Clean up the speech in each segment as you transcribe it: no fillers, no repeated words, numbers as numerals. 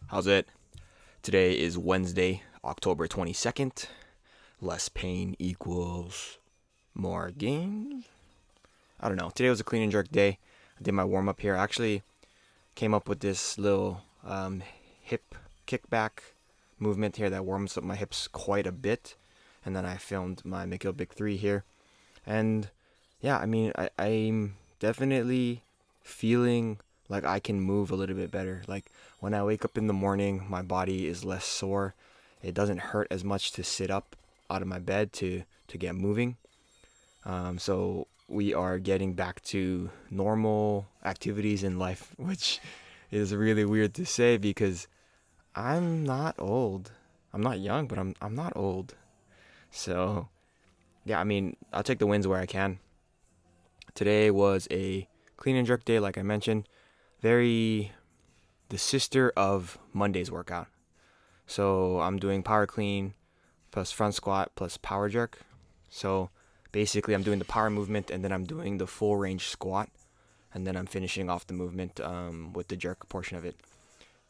How's it? Today is Wednesday, October 22nd. Less pain equals more gain. I don't know. Today was a clean and jerk day. I did my warm up here. I actually came up with this little hip kickback movement here that warms up my hips quite a bit. And then I filmed my McGill Big 3 here. And yeah, I'm definitely feeling like I can move a little bit better. Like when I wake up in the morning, my body is less sore. It doesn't hurt as much to sit up out of my bed to get moving. So we are getting back to normal activities in life, which is really weird to say because I'm not old. I'm not young, but I'm not old. So yeah, I'll take the wins where I can. Today was a clean and jerk day, like I mentioned. Very the sister of Monday's workout. So I'm doing power clean plus front squat plus power jerk. So basically, I'm doing the power movement and then I'm doing the full range squat. And then I'm finishing off the movement with the jerk portion of it.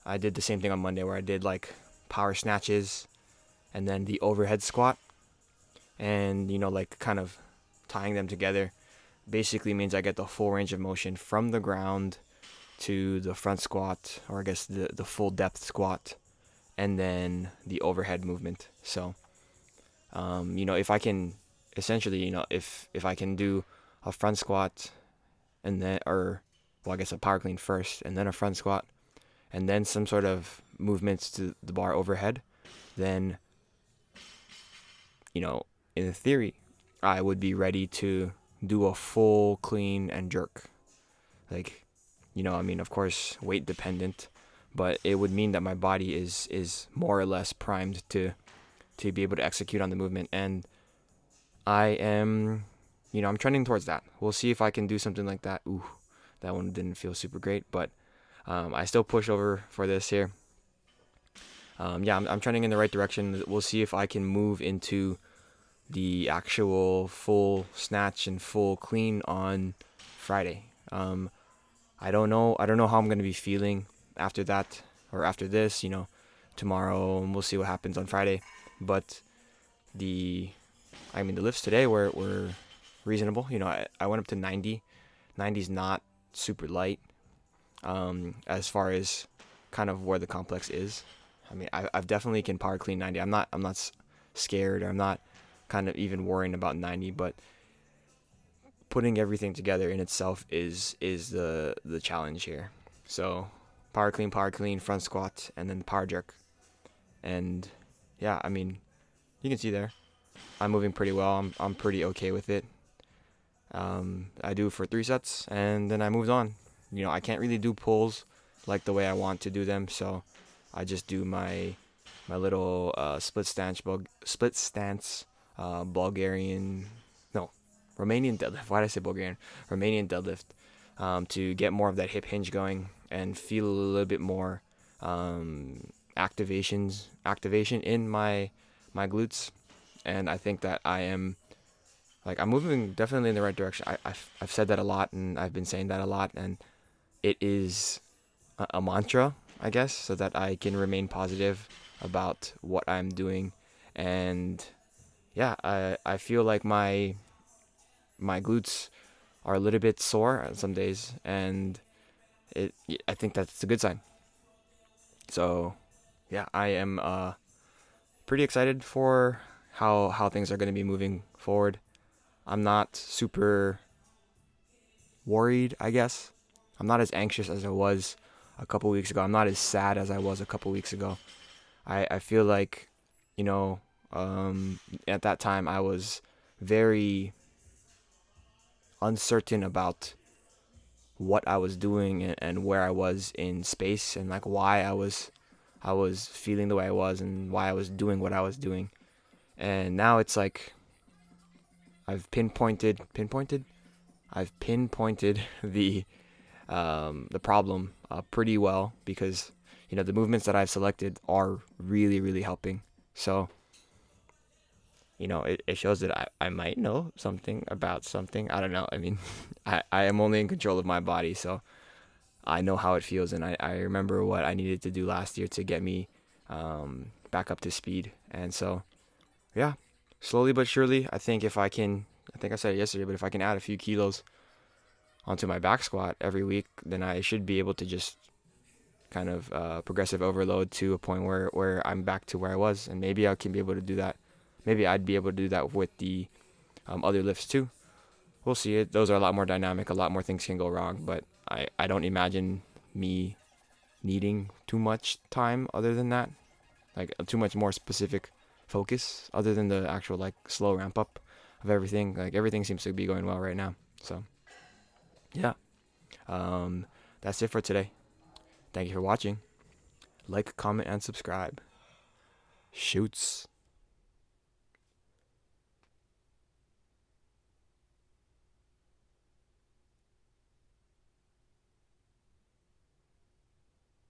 I did the same thing on Monday where I did like power snatches and then the overhead squat. And, like kind of tying them together basically means I get the full range of motion from the ground to the front squat, or I guess the full depth squat, and then the overhead movement. So, if I can essentially, if I can do a front squat and then, or, well, I guess a power clean first and then a front squat and then some sort of movements to the bar overhead, then, in theory, I would be ready to do a full clean and jerk. Like, of course, weight dependent, but it would mean that my body is more or less primed to be able to execute on the movement, and I am, I'm trending towards that. We'll see if I can do something like that. Ooh, that one didn't feel super great, but I still push over for this here. I'm trending in the right direction. We'll see if I can move into the actual full snatch and full clean on Friday. I don't know. I don't know how I'm gonna be feeling after that or after this. Tomorrow, and we'll see what happens on Friday. But the lifts today were reasonable. I went up to 90. 90's not super light. As far as kind of where the complex is. I've definitely can power clean 90. I'm not scared. Or I'm not kind of even worrying about 90, but putting everything together in itself is the challenge here. So power clean, front squat, and then power jerk. And yeah, you can see there, I'm moving pretty well. I'm pretty okay with it. I do for 3 sets, and then I moved on. I can't really do pulls like the way I want to do them, so I just do my little split stance Bulgarian, no, Romanian deadlift. Why did I say Bulgarian? Romanian deadlift, to get more of that hip hinge going and feel a little bit more activation in my glutes. And I think that I'm moving definitely in the right direction. I've said that a lot, and I've been saying that a lot, and it is a mantra, I guess, so that I can remain positive about what I'm doing. And yeah, I feel like my glutes are a little bit sore on some days, and I think that's a good sign. So yeah, I am pretty excited for how things are going to be moving forward. I'm not super worried, I guess. I'm not as anxious as I was a couple weeks ago. I'm not as sad as I was a couple weeks ago. I feel like, at that time I was very uncertain about what I was doing and where I was in space, and like why I was feeling the way I was and why I was doing what I was doing. And now it's like I've pinpointed the problem pretty well, because the movements that I've selected are really, really helping. So it shows that I might know something about something. I don't know. I am only in control of my body, so I know how it feels, and I remember what I needed to do last year to get me back up to speed. And so, yeah, slowly but surely, I think if I can, I think I said it yesterday, but if I can add a few kilos onto my back squat every week, then I should be able to just kind of progressive overload to a point where I'm back to where I was, and maybe I can be able to do that. Maybe I'd be able to do that with the other lifts too. We'll see. It those are a lot more dynamic. A lot more things can go wrong, but I don't imagine me needing too much time other than that, like too much more specific focus other than the actual like slow ramp up of everything. Like everything seems to be going well right now. So yeah, that's it for today. Thank you for watching. Like, comment, and subscribe. Shoots.